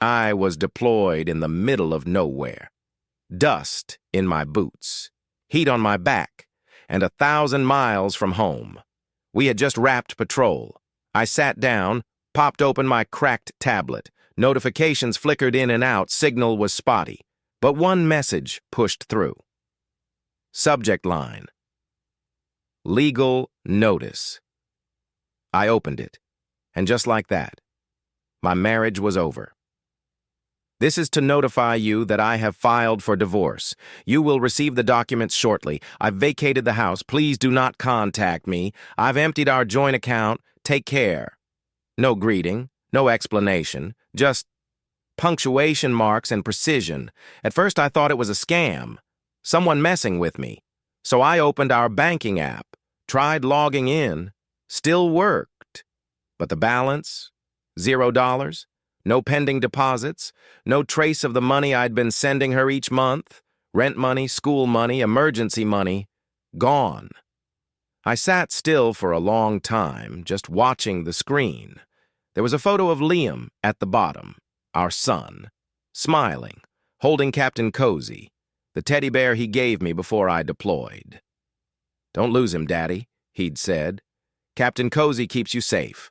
I was deployed in the middle of nowhere. Dust in my boots, heat on my back, and 1,000 miles from home. We had just wrapped patrol. I sat down, popped open my cracked tablet. Notifications flickered in and out, signal was spotty. But one message pushed through. Subject line: legal notice. I opened it, and just like that, my marriage was over. This is to notify you that I have filed for divorce. You will receive the documents shortly. I've vacated the house. Please do not contact me. I've emptied our joint account. Take care. No greeting, no explanation, just punctuation marks and precision. At first I thought it was a scam, someone messing with me. So I opened our banking app, tried logging in, still worked. But the balance? $0. No pending deposits, no trace of the money I'd been sending her each month, rent money, school money, emergency money, gone. I sat still for a long time, just watching the screen. There was a photo of Liam at the bottom, our son, smiling, holding Captain Cozy, the teddy bear he gave me before I deployed. "Don't lose him, Daddy," he'd said. "Captain Cozy keeps you safe."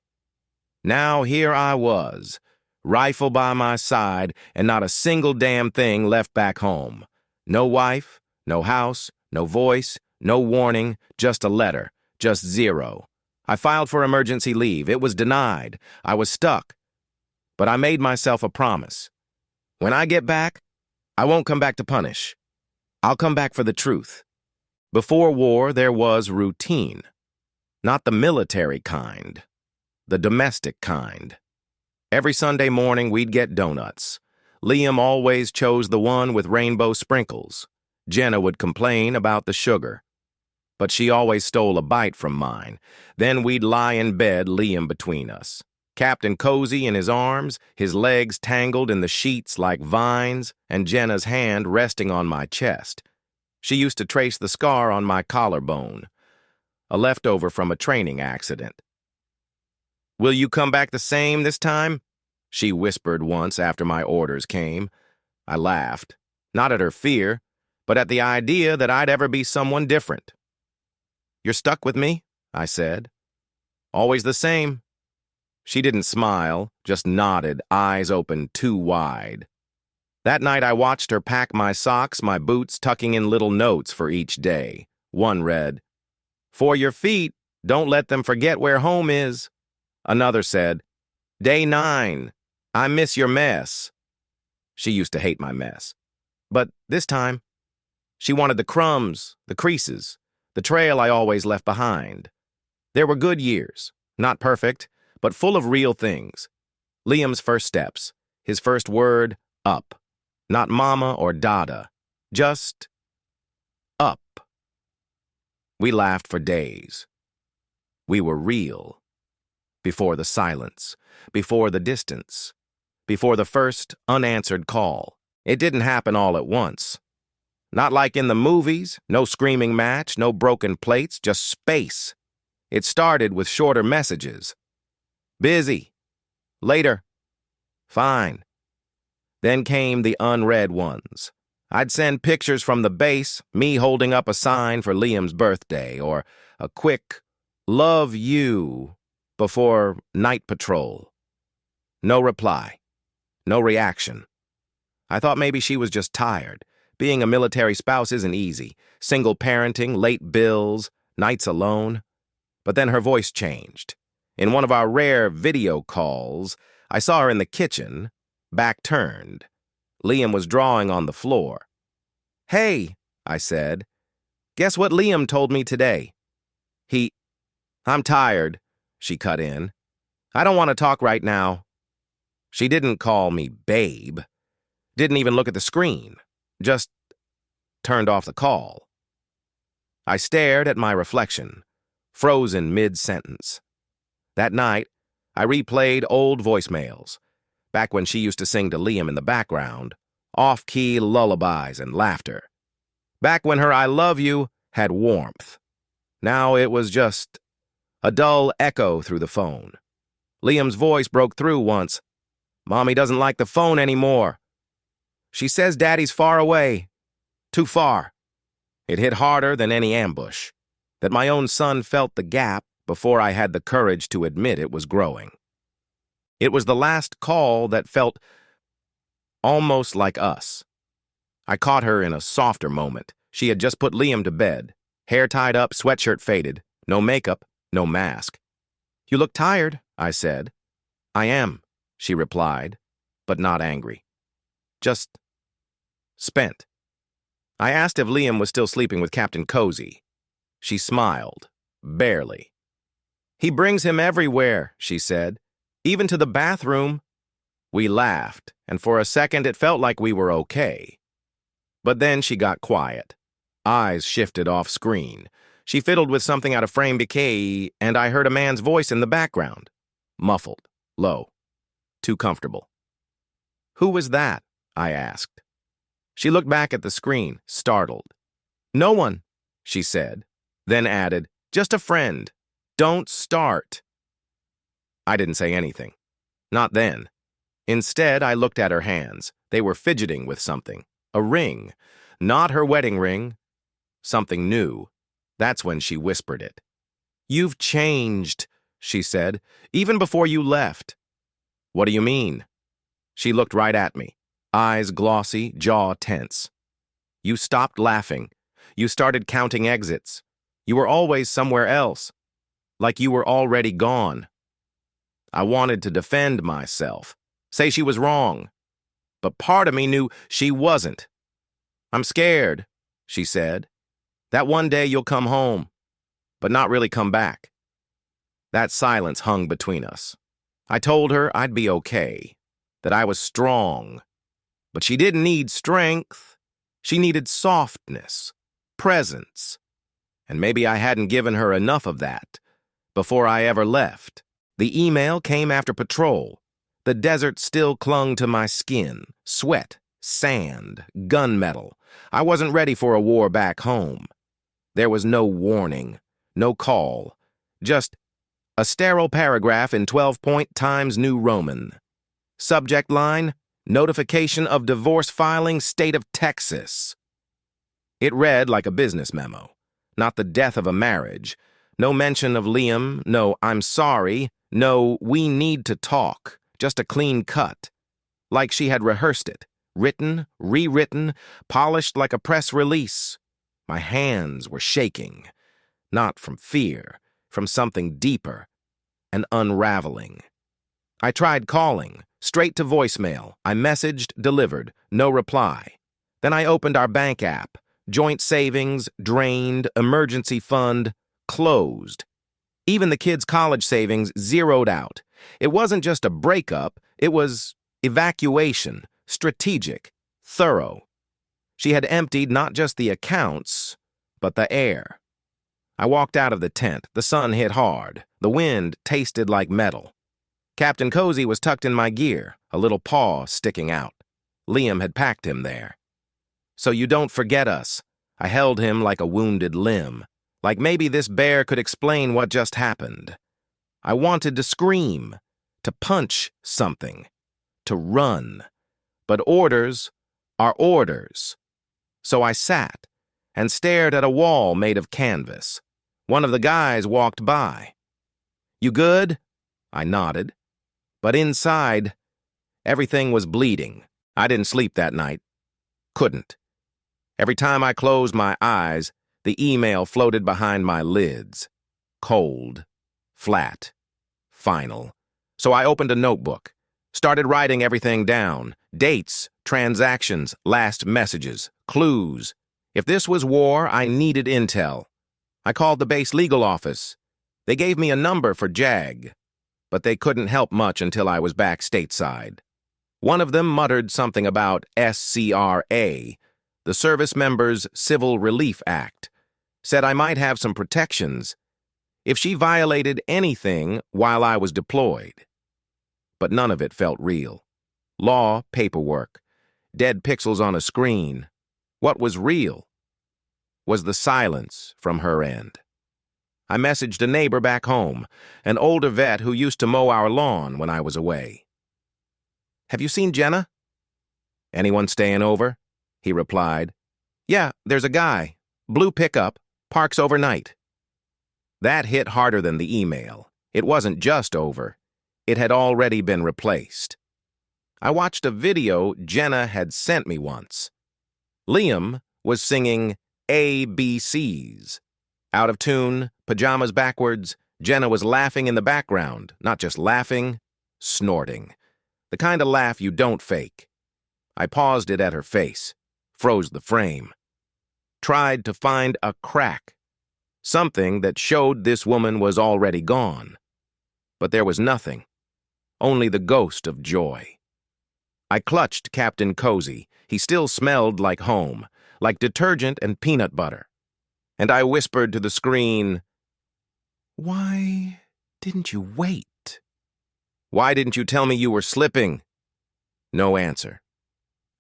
Now here I was, rifle by my side, and not a single damn thing left back home. No wife, no house, no voice, no warning, just a letter, just zero. I filed for emergency leave. It was denied. I was stuck. But I made myself a promise. When I get back, I won't come back to punish. I'll come back for the truth. Before war, there was routine. Not the military kind, the domestic kind. Every Sunday morning, we'd get donuts. Liam always chose the one with rainbow sprinkles. Jenna would complain about the sugar, but she always stole a bite from mine. Then we'd lie in bed, Liam between us. Captain Cozy in his arms, his legs tangled in the sheets like vines, and Jenna's hand resting on my chest. She used to trace the scar on my collarbone, a leftover from a training accident. "Will you come back the same this time?" she whispered once after my orders came. I laughed, not at her fear, but at the idea that I'd ever be someone different. "You're stuck with me?" I said. "Always the same." She didn't smile, just nodded, eyes open too wide. That night I watched her pack my socks, my boots, tucking in little notes for each day. One read, "For your feet, don't let them forget where home is." Another said, "Day 9, I miss your mess." She used to hate my mess. But this time, she wanted the crumbs, the creases, the trail I always left behind. There were good years, not perfect, but full of real things. Liam's first steps, his first word, up. Not mama or dada, just up. We laughed for days. We were real. Before the silence, before the distance, before the first unanswered call. It didn't happen all at once. Not like in the movies, no screaming match, no broken plates, just space. It started with shorter messages. "Busy. Later. Fine." Then came the unread ones. I'd send pictures from the base, me holding up a sign for Liam's birthday, or a quick, "Love you," before night patrol. No reply. No reaction. I thought maybe she was just tired. Being a military spouse isn't easy. Single parenting, late bills, nights alone. But then her voice changed. In one of our rare video calls, I saw her in the kitchen, back turned. Liam was drawing on the floor. "Hey," I said, "guess what Liam told me today?" "I'm tired," she cut in. "I don't want to talk right now." She didn't call me babe. Didn't even look at the screen. Just turned off the call. I stared at my reflection, frozen mid-sentence. That night, I replayed old voicemails, back when she used to sing to Liam in the background, off-key lullabies and laughter. Back when her "I love you" had warmth. Now it was just a dull echo through the phone. Liam's voice broke through once. Mommy doesn't like the phone anymore. She says Daddy's far away. Too far. It hit harder than any ambush. That my own son felt the gap before I had the courage to admit it was growing. It was the last call that felt almost like us. I caught her in a softer moment. She had just put Liam to bed. Hair tied up, sweatshirt faded. No makeup, no mask. "You look tired," I said. "I am," she replied, but not angry. Just spent. I asked if Liam was still sleeping with Captain Cozy. She smiled, barely. "He brings him everywhere," she said, "even to the bathroom." We laughed, and for a second it felt like we were okay. But then she got quiet. Eyes shifted off screen. She fiddled with something out of frame bouquet, and I heard a man's voice in the background. Muffled, low, too comfortable. "Who was that?" I asked. She looked back at the screen, startled. "No one," she said, then added, "Just a friend. Don't start." I didn't say anything. Not then. Instead, I looked at her hands. They were fidgeting with something. A ring. Not her wedding ring. Something new. That's when she whispered it. "You've changed," she said, "even before you left." "What do you mean?" She looked right at me. Eyes glossy, jaw tense. "You stopped laughing. You started counting exits. You were always somewhere else. Like you were already gone." I wanted to defend myself. Say she was wrong. But part of me knew she wasn't. "I'm scared," she said. "That one day you'll come home, but not really come back." That silence hung between us. I told her I'd be okay, that I was strong. But she didn't need strength. She needed softness, presence. And maybe I hadn't given her enough of that before I ever left. The email came after patrol. The desert still clung to my skin. Sweat, sand, gunmetal. I wasn't ready for a war back home. There was no warning, no call, just a sterile paragraph in 12-point Times New Roman. Subject line, "Notification of divorce filing, State of Texas." It read like a business memo, not the death of a marriage. No mention of Liam, no "I'm sorry," no "we need to talk," just a clean cut. Like she had rehearsed it, written, rewritten, polished like a press release. My hands were shaking, not from fear, from something deeper, an unraveling. I tried calling, straight to voicemail. I messaged, delivered, no reply. Then I opened our bank app. Joint savings, drained, emergency fund, closed. Even the kids' college savings zeroed out. It wasn't just a breakup, it was evacuation, strategic, thorough. She had emptied not just the accounts, but the air. I walked out of the tent. The sun hit hard. The wind tasted like metal. Captain Cozy was tucked in my gear, a little paw sticking out. Liam had packed him there. "So you don't forget us." I held him like a wounded limb, like maybe this bear could explain what just happened. I wanted to scream, to punch something, to run. But orders are orders. So I sat and stared at a wall made of canvas. One of the guys walked by. "You good?" I nodded. But inside, everything was bleeding. I didn't sleep that night. Couldn't. Every time I closed my eyes, the email floated behind my lids. Cold, flat, final. So I opened a notebook, started writing everything down. Dates, transactions, last messages, clues. If this was war, I needed intel. I called the base legal office. They gave me a number for JAG, but they couldn't help much until I was back stateside. One of them muttered something about SCRA, the Service Members Civil Relief Act, said I might have some protections if she violated anything while I was deployed. But none of it felt real. Law, paperwork, dead pixels on a screen. What was real was the silence from her end. I messaged a neighbor back home, an older vet who used to mow our lawn when I was away. "Have you seen Jenna?" "Anyone staying over?" he replied. "Yeah, there's a guy. Blue pickup. Parks overnight." That hit harder than the email. It wasn't just over. It had already been replaced. I watched a video Jenna had sent me once. Liam was singing ABCs. Out of tune, pajamas backwards, Jenna was laughing in the background, not just laughing, snorting. The kind of laugh you don't fake. I paused it at her face, froze the frame. Tried to find a crack, something that showed this woman was already gone. But there was nothing, only the ghost of joy. I clutched Captain Cozy. He still smelled like home, like detergent and peanut butter. And I whispered to the screen, "Why didn't you wait? Why didn't you tell me you were slipping?" No answer.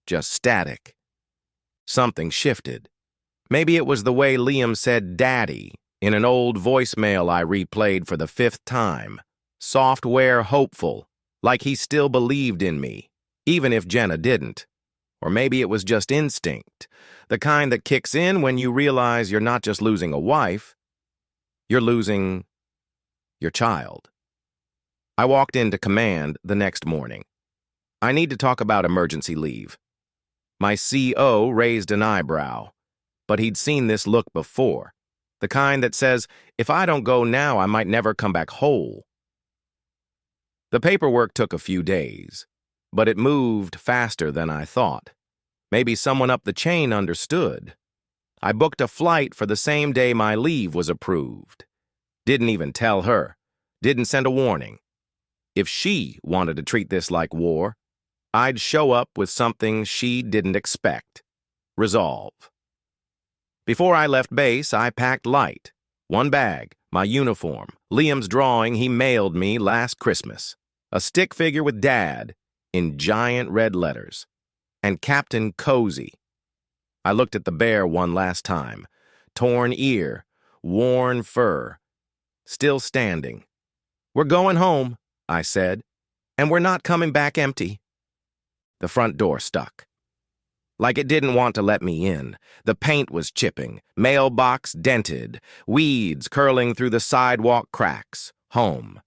Just static. Something shifted. Maybe it was the way Liam said "daddy" in an old voicemail I replayed for the 5th time. Software hopeful, like he still believed in me, even if Jenna didn't. Or maybe it was just instinct, the kind that kicks in when you realize you're not just losing a wife, you're losing your child. I walked into command the next morning. "I need to talk about emergency leave." My CO raised an eyebrow, but he'd seen this look before, the kind that says, "If I don't go now, I might never come back whole." The paperwork took a few days, but it moved faster than I thought. Maybe someone up the chain understood. I booked a flight for the same day my leave was approved. Didn't even tell her. Didn't send a warning. If she wanted to treat this like war, I'd show up with something she didn't expect. Resolve. Before I left base, I packed light. One bag, my uniform, Liam's drawing he mailed me last Christmas, a stick figure with Dad in giant red letters, and Captain Cozy. I looked at the bear one last time. Torn ear, worn fur, still standing. "We're going home," I said, "and we're not coming back empty." The front door stuck. Like it didn't want to let me in. The paint was chipping, mailbox dented, weeds curling through the sidewalk cracks. Home.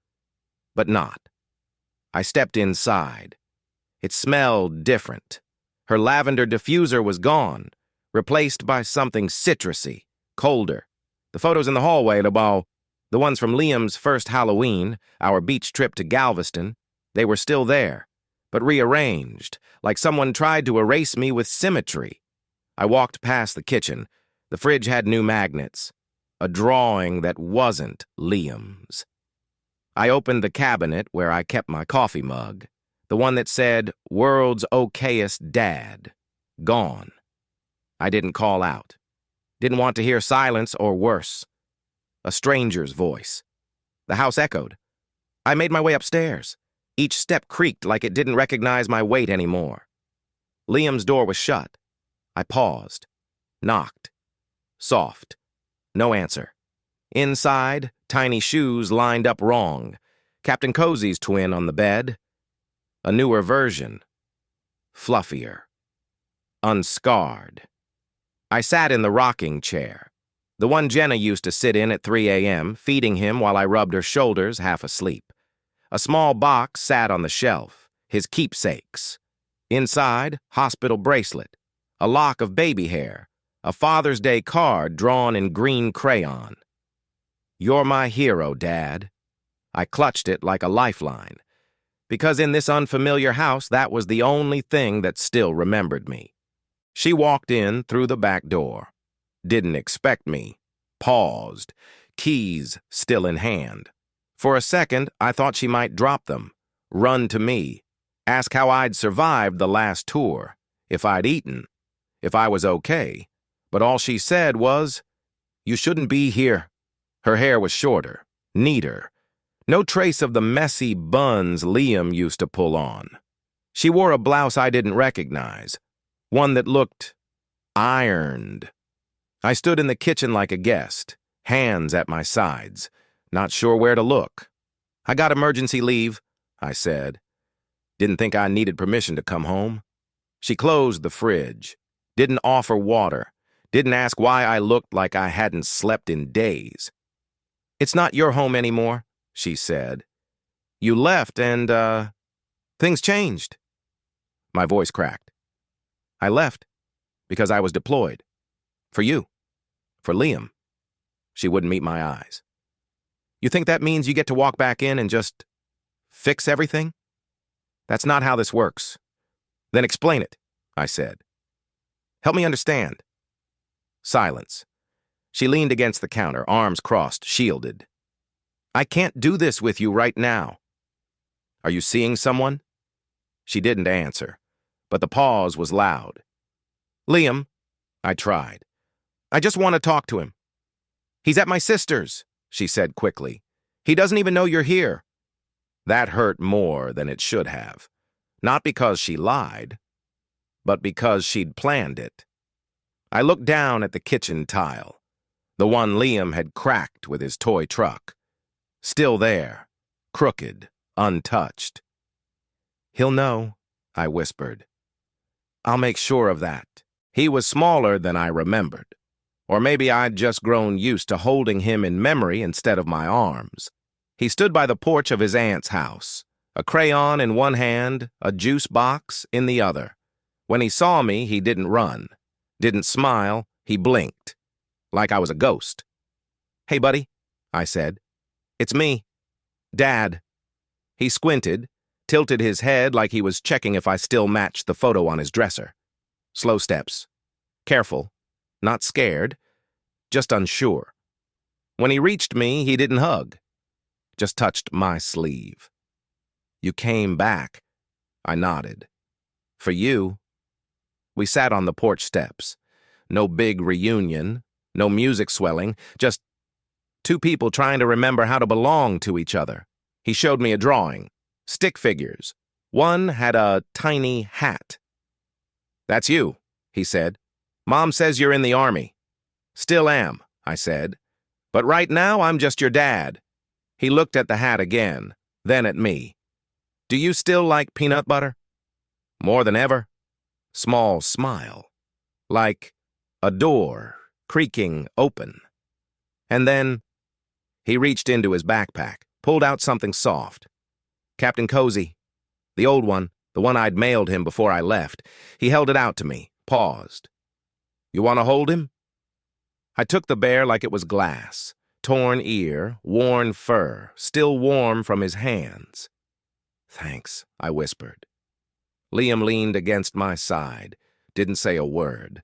But not. I stepped inside. It smelled different. Her lavender diffuser was gone, replaced by something citrusy, colder. The photos in the hallway, the ones from Liam's first Halloween, our beach trip to Galveston, they were still there, but rearranged, like someone tried to erase me with symmetry. I walked past the kitchen. The fridge had new magnets. A drawing that wasn't Liam's. I opened the cabinet where I kept my coffee mug, the one that said, "World's okayest dad." Gone. I didn't call out. Didn't want to hear silence or worse. A stranger's voice. The house echoed. I made my way upstairs. Each step creaked like it didn't recognize my weight anymore. Liam's door was shut. I paused. Knocked. Soft. No answer. Inside, tiny shoes lined up wrong. Captain Cozy's twin on the bed. A newer version. Fluffier. Unscarred. I sat in the rocking chair, the one Jenna used to sit in at 3 a.m., feeding him while I rubbed her shoulders, half asleep. A small box sat on the shelf, his keepsakes. Inside, hospital bracelet, a lock of baby hair, a Father's Day card drawn in green crayon. "You're my hero, Dad." I clutched it like a lifeline, because in this unfamiliar house, that was the only thing that still remembered me. She walked in through the back door. Didn't expect me. Paused, keys still in hand. For a second, I thought she might drop them, run to me, ask how I'd survived the last tour, if I'd eaten, if I was okay. But all she said was, "You shouldn't be here." Her hair was shorter, neater. No trace of the messy buns Liam used to pull on. She wore a blouse I didn't recognize, one that looked ironed. I stood in the kitchen like a guest, hands at my sides, not sure where to look. "I got emergency leave," I said. Didn't think I needed permission to come home. She closed the fridge, didn't offer water, didn't ask why I looked like I hadn't slept in days. "It's not your home anymore," she said. "You left and, things changed." My voice cracked. "I left because I was deployed. For you. For Liam." She wouldn't meet my eyes. "You think that means you get to walk back in and just fix everything? That's not how this works." "Then explain it," I said. "Help me understand." Silence. She leaned against the counter, arms crossed, shielded. "I can't do this with you right now." "Are you seeing someone?" She didn't answer, but the pause was loud. "Liam," I tried. "I just want to talk to him." "He's at my sister's," she said quickly. "He doesn't even know you're here." That hurt more than it should have. Not because she lied, but because she'd planned it. I looked down at the kitchen tile, the one Liam had cracked with his toy truck. Still there, crooked, untouched. "He'll know," I whispered. "I'll make sure of that." He was smaller than I remembered. Or maybe I'd just grown used to holding him in memory instead of my arms. He stood by the porch of his aunt's house, a crayon in one hand, a juice box in the other. When he saw me, he didn't run, didn't smile, he blinked, like I was a ghost. "Hey, buddy," I said. "It's me. Dad." He squinted, tilted his head like he was checking if I still matched the photo on his dresser. Slow steps. Careful. Not scared. Just unsure. When he reached me, he didn't hug. Just touched my sleeve. "You came back." I nodded. "For you." We sat on the porch steps. No big reunion, no music swelling, just two people trying to remember how to belong to each other. He showed me a drawing. Stick figures. One had a tiny hat. "That's you," he said. "Mom says you're in the Army." "Still am," I said. "But right now, I'm just your dad." He looked at the hat again, then at me. "Do you still like peanut butter?" "More than ever." Small smile. Like a door creaking open. And then he reached into his backpack, pulled out something soft. Captain Cozy. The old one, the one I'd mailed him before I left. He held it out to me, paused. "You want to hold him?" I took the bear like it was glass, torn ear, worn fur, still warm from his hands. "Thanks," I whispered. Liam leaned against my side, didn't say a word.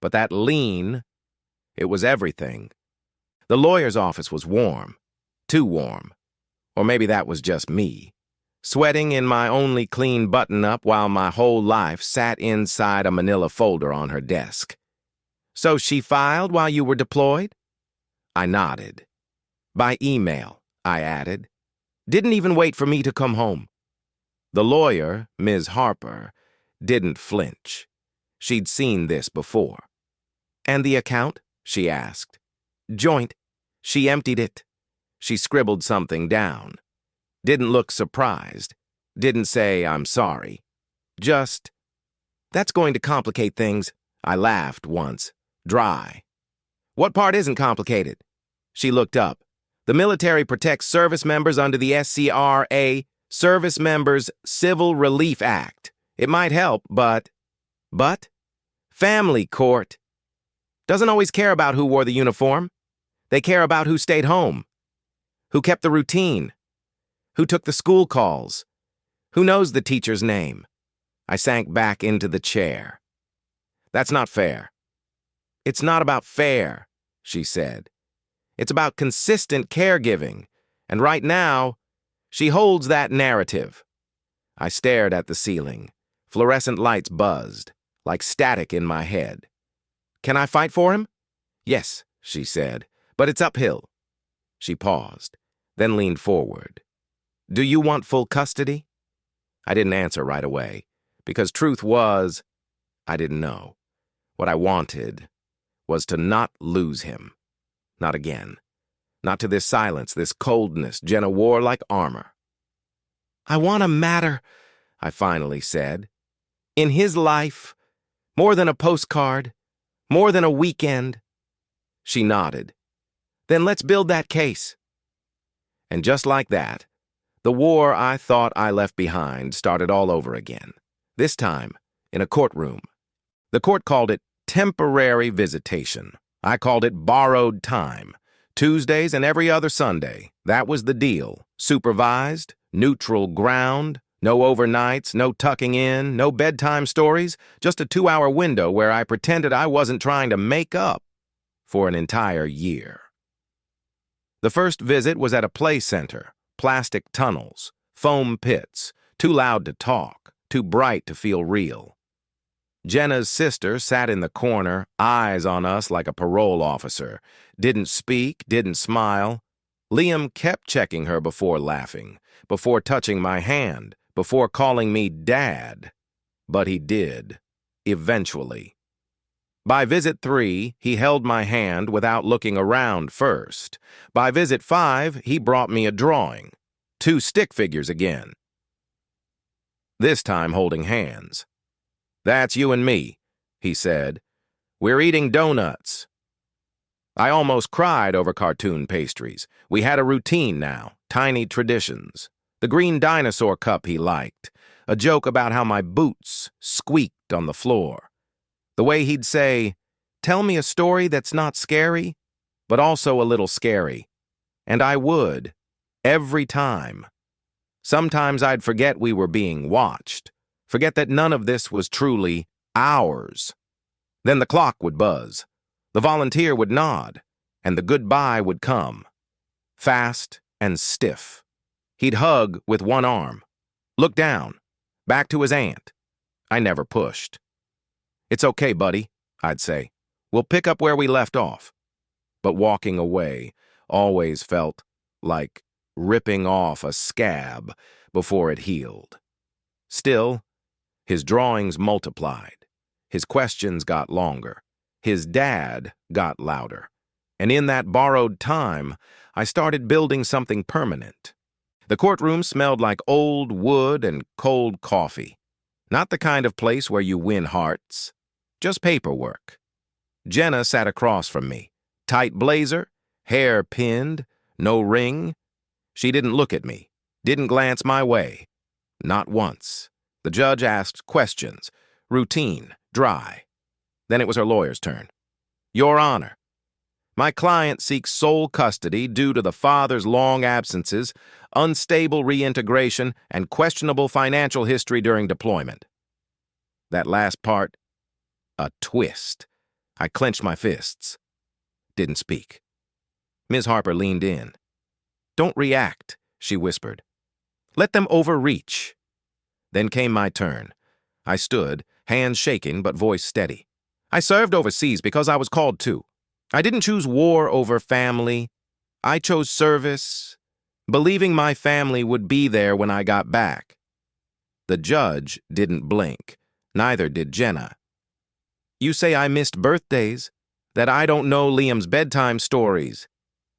But that lean, it was everything. The lawyer's office was warm, too warm. Or maybe that was just me, sweating in my only clean button-up while my whole life sat inside a manila folder on her desk. "So she filed while you were deployed?" I nodded. "By email," I added. "Didn't even wait for me to come home." The lawyer, Ms. Harper, didn't flinch. She'd seen this before. "And the account?" she asked. "Joint. She emptied it." She scribbled something down. Didn't look surprised. Didn't say, "I'm sorry." Just, "That's going to complicate things." I laughed once. Dry. "What part isn't complicated?" She looked up. "The military protects service members under the SCRA, Service Members Civil Relief Act. It might help, but..." "But?" "Family court. Doesn't always care about who wore the uniform. They care about who stayed home, who kept the routine, who took the school calls, who knows the teacher's name." I sank back into the chair. "That's not fair." "It's not about fair," she said. "It's about consistent caregiving, and right now, she holds that narrative." I stared at the ceiling. Fluorescent lights buzzed, like static in my head. "Can I fight for him?" "Yes," she said, "but it's uphill." She paused, then leaned forward. "Do you want full custody?" I didn't answer right away, because truth was, I didn't know. What I wanted was to not lose him. Not again. Not to this silence, this coldness Jenna wore like armor. "I want a matter," I finally said. In his life, more than a postcard, more than a weekend. She nodded. Then let's build that case. And just like that, the war I thought I left behind started all over again. This time, in a courtroom. The court called it temporary visitation. I called it borrowed time. Tuesdays and every other Sunday. That was the deal. Supervised, neutral ground, no overnights, no tucking in, no bedtime stories, just a 2-hour window where I pretended I wasn't trying to make up for an entire year. The first visit was at a play center, plastic tunnels, foam pits, too loud to talk, too bright to feel real. Jenna's sister sat in the corner, eyes on us like a parole officer. Didn't speak, didn't smile. Liam kept checking her before laughing, before touching my hand, before calling me Dad. But he did, eventually. By visit 3, he held my hand without looking around first. By visit 5, he brought me a drawing. 2 stick figures again. This time holding hands. That's you and me, he said. We're eating donuts. I almost cried over cartoon pastries. We had a routine now, tiny traditions. The green dinosaur cup he liked. A joke about how my boots squeaked on the floor. The way he'd say, tell me a story that's not scary, but also a little scary. And I would, every time. Sometimes I'd forget we were being watched. Forget that none of this was truly ours. Then the clock would buzz, the volunteer would nod, and the goodbye would come. Fast and stiff. He'd hug with one arm, look down, back to his aunt. I never pushed. It's okay, buddy, I'd say. We'll pick up where we left off. But walking away always felt like ripping off a scab before it healed. Still, his drawings multiplied. His questions got longer. His dad got louder. And in that borrowed time, I started building something permanent. The courtroom smelled like old wood and cold coffee. Not the kind of place where you win hearts. Just paperwork. Jenna sat across from me. Tight blazer, hair pinned, no ring. She didn't look at me, didn't glance my way. Not once. The judge asked questions, routine, dry. Then it was her lawyer's turn. Your Honor, my client seeks sole custody due to the father's long absences, unstable reintegration, and questionable financial history during deployment. That last part, a twist. I clenched my fists. Didn't speak. Ms. Harper leaned in. Don't react, she whispered. Let them overreach. Then came my turn. I stood, hands shaking but voice steady. I served overseas because I was called to. I didn't choose war over family. I chose service, believing my family would be there when I got back. The judge didn't blink. Neither did Jenna. You say I missed birthdays, that I don't know Liam's bedtime stories.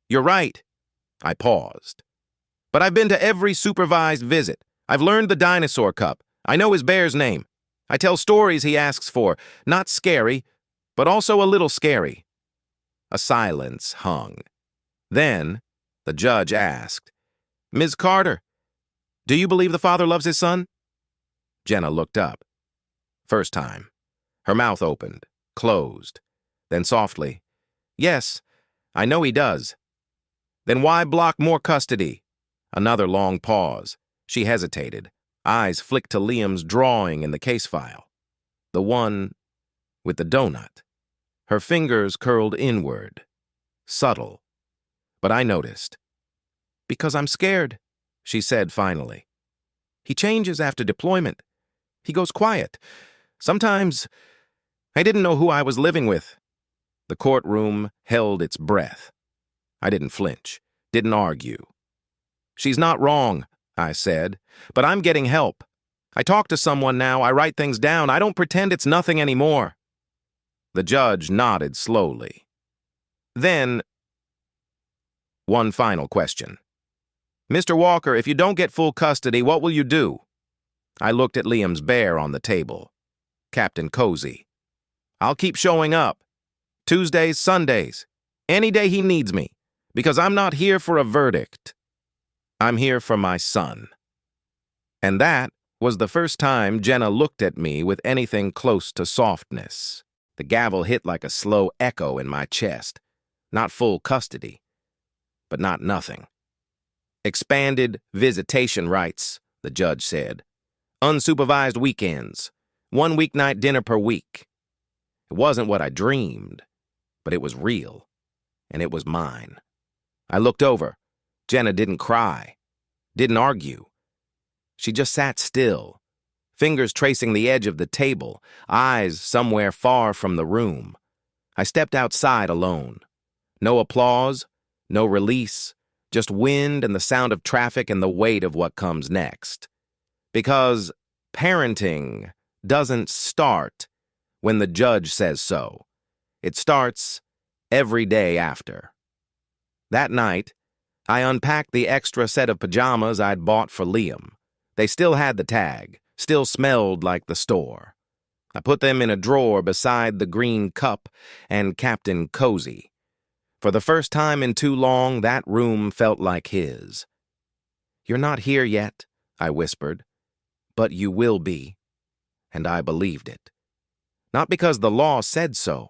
You're right. I paused. But I've been to every supervised visit. I've learned the dinosaur cup. I know his bear's name. I tell stories he asks for, not scary, but also a little scary. A silence hung. Then, the judge asked, Ms. Carter, do you believe the father loves his son? Jenna looked up. First time. Her mouth opened, closed. Then softly, yes, I know he does. Then why block more custody? Another long pause. She hesitated. Eyes flicked to Liam's drawing in the case file. The one with the donut. Her fingers curled inward. Subtle. But I noticed. Because I'm scared, she said finally. He changes after deployment. He goes quiet. Sometimes I didn't know who I was living with. The courtroom held its breath. I didn't flinch, didn't argue. She's not wrong, I said, but I'm getting help. I talk to someone now, I write things down, I don't pretend it's nothing anymore. The judge nodded slowly. Then, one final question. Mr. Walker, if you don't get full custody, what will you do? I looked at Liam's bear on the table. Captain Cozy. I'll keep showing up. Tuesdays, Sundays. Any day he needs me. Because I'm not here for a verdict. I'm here for my son. And that was the first time Jenna looked at me with anything close to softness. The gavel hit like a slow echo in my chest. Not full custody, but not nothing. Expanded visitation rights, the judge said. Unsupervised weekends. 1 weeknight dinner per week. It wasn't what I dreamed, but it was real, and it was mine. I looked over. Jenna didn't cry, didn't argue. She just sat still, fingers tracing the edge of the table, eyes somewhere far from the room. I stepped outside alone. No applause, no release, just wind and the sound of traffic and the weight of what comes next. Because parenting doesn't start when the judge says so. It starts every day after. That night, I unpacked the extra set of pajamas I'd bought for Liam. They still had the tag, still smelled like the store. I put them in a drawer beside the green cup and Captain Cozy. For the first time in too long, that room felt like his. You're not here yet, I whispered, but you will be. And I believed it. Not because the law said so,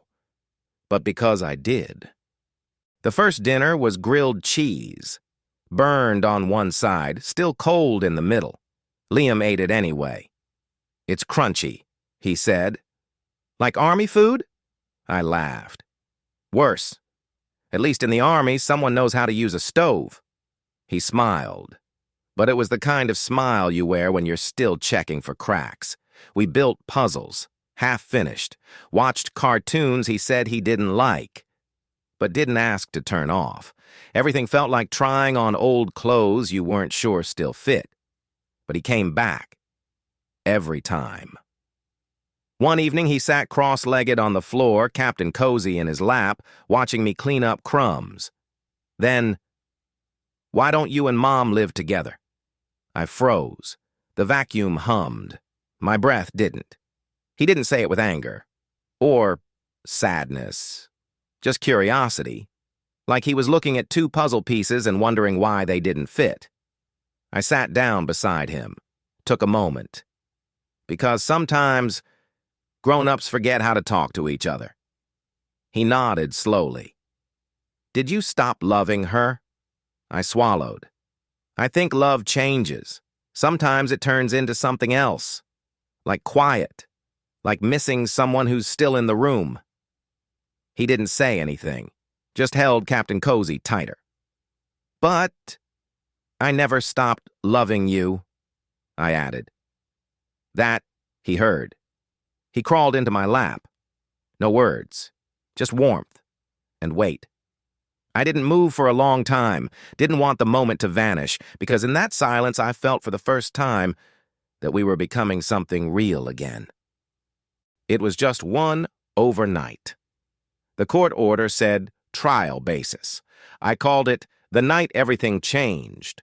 but because I did. The first dinner was grilled cheese, burned on one side, still cold in the middle. Liam ate it anyway. It's crunchy, he said. Like army food? I laughed. Worse. At least in the army, someone knows how to use a stove. He smiled. But it was the kind of smile you wear when you're still checking for cracks. We built puzzles, half-finished, watched cartoons he said he didn't like, but didn't ask to turn off. Everything felt like trying on old clothes you weren't sure still fit. But he came back. Every time. One evening he sat cross-legged on the floor, Captain Cozy in his lap, watching me clean up crumbs. Then, why don't you and Mom live together? I froze. The vacuum hummed. My breath didn't. He didn't say it with anger. Or sadness. Just curiosity. Like he was looking at two puzzle pieces and wondering why they didn't fit. I sat down beside him. Took a moment. Because sometimes grown-ups forget how to talk to each other. He nodded slowly. Did you stop loving her? I swallowed. I think love changes. Sometimes it turns into something else. Like quiet. Like missing someone who's still in the room. He didn't say anything. Just held Captain Cozy tighter. But I never stopped loving you, I added. That, he heard. He crawled into my lap. No words, just warmth and weight. I didn't move for a long time, didn't want the moment to vanish, because in that silence I felt for the first time that we were becoming something real again. It was just one overnight. The court order said trial basis. I called it the night everything changed.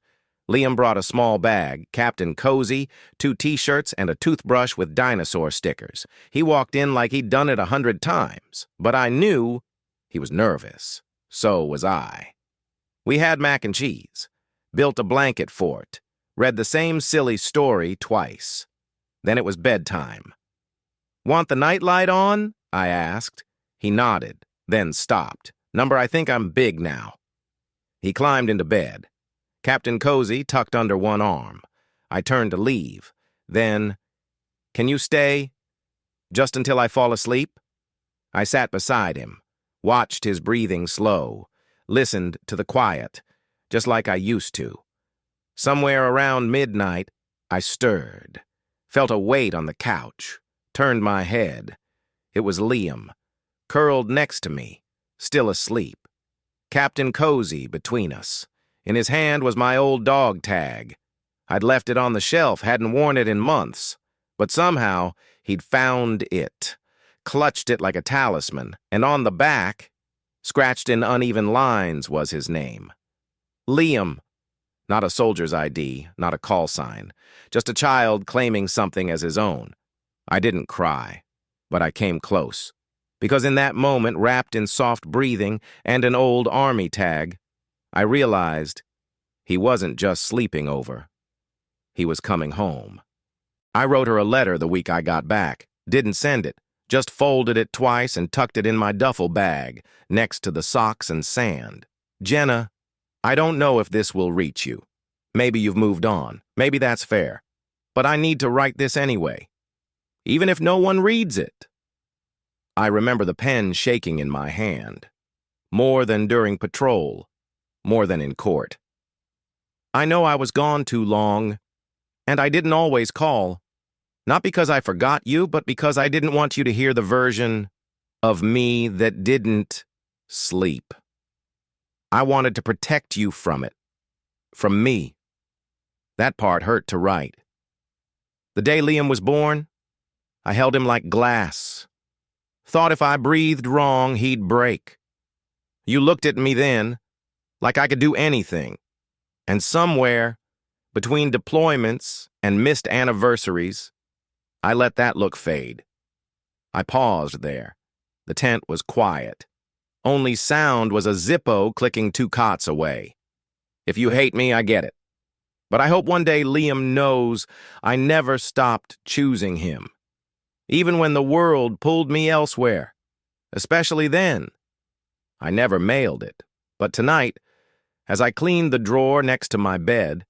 Liam brought a small bag, Captain Cozy, 2 t-shirts, and a toothbrush with dinosaur stickers. He walked in like he'd done it 100 times, but I knew he was nervous. So was I. We had mac and cheese, built a blanket fort, read the same silly story twice. Then it was bedtime. Want the nightlight on? I asked. He nodded, then stopped. Number, I think I'm big now. He climbed into bed. Captain Cozy tucked under one arm. I turned to leave. Then, can you stay? Just until I fall asleep? I sat beside him, watched his breathing slow, listened to the quiet, just like I used to. Somewhere around midnight, I stirred, felt a weight on the couch, turned my head. It was Liam, curled next to me, still asleep. Captain Cozy between us. In his hand was my old dog tag. I'd left it on the shelf, hadn't worn it in months. But somehow, he'd found it, clutched it like a talisman, and on the back, scratched in uneven lines, was his name. Liam. Not a soldier's ID, not a call sign. Just a child claiming something as his own. I didn't cry, but I came close. Because in that moment, wrapped in soft breathing and an old army tag, I realized he wasn't just sleeping over. He was coming home. I wrote her a letter the week I got back. Didn't send it. Just folded it twice and tucked it in my duffel bag, next to the socks and sand. Jenna, I don't know if this will reach you. Maybe you've moved on. Maybe that's fair. But I need to write this anyway. Even if no one reads it. I remember the pen shaking in my hand. More than during patrol. More than in court. I know I was gone too long, and I didn't always call. Not because I forgot you, but because I didn't want you to hear the version of me that didn't sleep. I wanted to protect you from it. From me. That part hurt to write. The day Liam was born, I held him like glass. Thought if I breathed wrong, he'd break. You looked at me then, like I could do anything. And somewhere, between deployments and missed anniversaries, I let that look fade. I paused there. The tent was quiet. Only sound was a Zippo clicking 2 cots away. If you hate me, I get it. But I hope one day Liam knows I never stopped choosing him. Even when the world pulled me elsewhere. Especially then. I never mailed it. But tonight, as I cleaned the drawer next to my bed,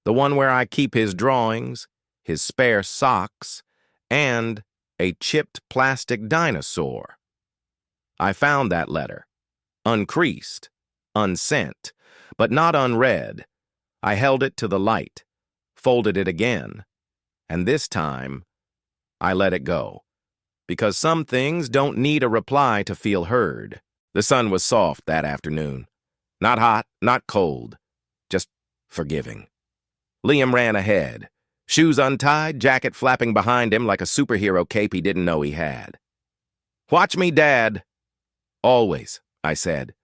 the one where I keep his drawings, his spare socks, and a chipped plastic dinosaur. I found that letter, uncreased, unsent, but not unread. I held it to the light, folded it again, and this time, I let it go. Because some things don't need a reply to feel heard. The sun was soft that afternoon. Not hot, not cold, just forgiving. Liam ran ahead, shoes untied, jacket flapping behind him like a superhero cape he didn't know he had. "Watch me, Dad." "Always," I said.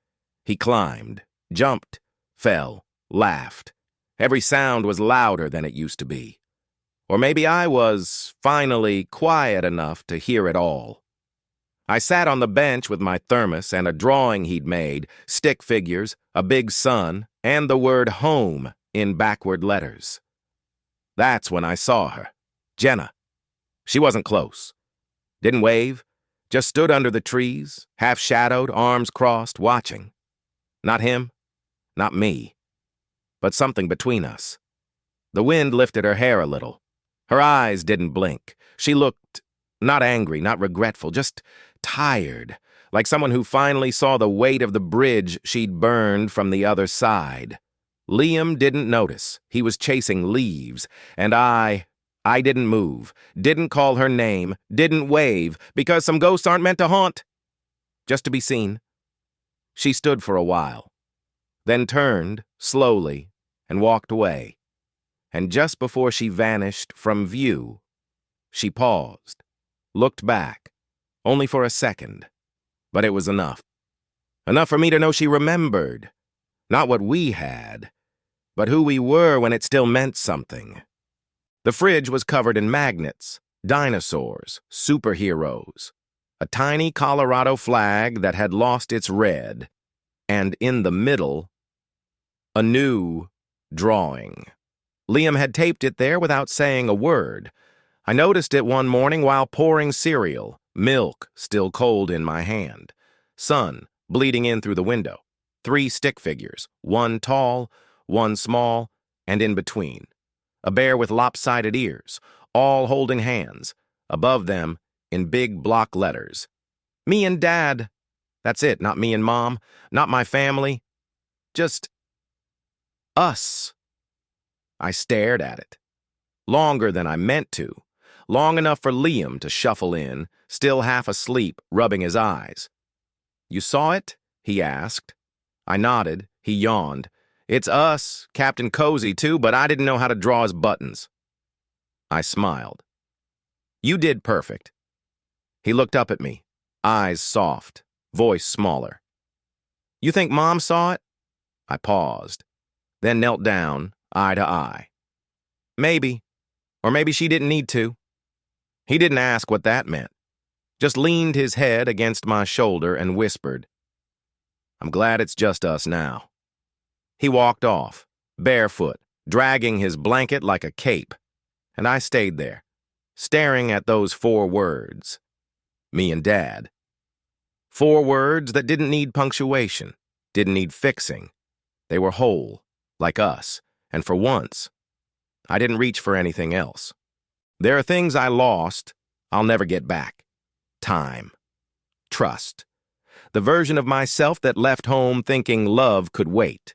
He climbed, jumped, fell, laughed. Every sound was louder than it used to be. Or maybe I was, finally, quiet enough to hear it all. I sat on the bench with my thermos and a drawing he'd made, stick figures, a big sun, and the word home in backward letters. That's when I saw her, Jenna. She wasn't close. Didn't wave, just stood under the trees, half-shadowed, arms crossed, watching. Not him, not me, but something between us. The wind lifted her hair a little. Her eyes didn't blink. She looked not angry, not regretful, just tired, like someone who finally saw the weight of the bridge she'd burned from the other side. Liam didn't notice. He was chasing leaves, and I didn't move, didn't call her name, didn't wave, because some ghosts aren't meant to haunt. Just to be seen. She stood for a while, then turned, slowly, and walked away. And just before she vanished from view, she paused, looked back, only for a second. But it was enough. Enough for me to know she remembered. Not what we had, but who we were when it still meant something. The fridge was covered in magnets, dinosaurs, superheroes, a tiny Colorado flag that had lost its red, and in the middle, a new drawing. Liam had taped it there without saying a word. I noticed it one morning while pouring cereal, milk still cold in my hand, sun bleeding in through the window, 3 stick figures, one tall, one small, and in between. A bear with lopsided ears, all holding hands, above them in big block letters. Me and Dad. That's it, not me and Mom, not my family. Just us. I stared at it. Longer than I meant to. Long enough for Liam to shuffle in, still half asleep, rubbing his eyes. "You saw it?" he asked. I nodded. He yawned. "It's us, Captain Cozy too, but I didn't know how to draw his buttons." I smiled. "You did perfect." He looked up at me, eyes soft, voice smaller. "You think Mom saw it?" I paused, then knelt down, eye to eye. Maybe, or maybe she didn't need to. He didn't ask what that meant, just leaned his head against my shoulder and whispered, "I'm glad it's just us now." He walked off, barefoot, dragging his blanket like a cape, and I stayed there, staring at those 4 words. Me and Dad. 4 words that didn't need punctuation, didn't need fixing. They were whole, like us, and for once, I didn't reach for anything else. There are things I lost I'll never get back. Time. Trust. The version of myself that left home thinking love could wait.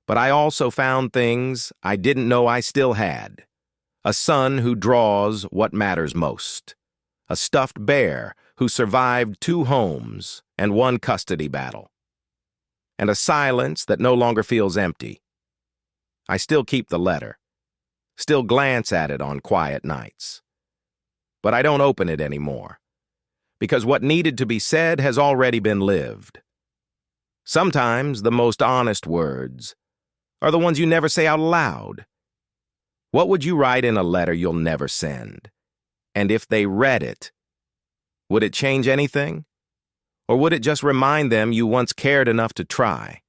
But I also found things I didn't know I still had. A son who draws what matters most. A stuffed bear who survived 2 homes and 1 custody battle. And a silence that no longer feels empty. I still keep the letter. Still glance at it on quiet nights. But I don't open it anymore. Because what needed to be said has already been lived. Sometimes the most honest words are the ones you never say out loud. What would you write in a letter you'll never send? And if they read it, would it change anything? Or would it just remind them you once cared enough to try?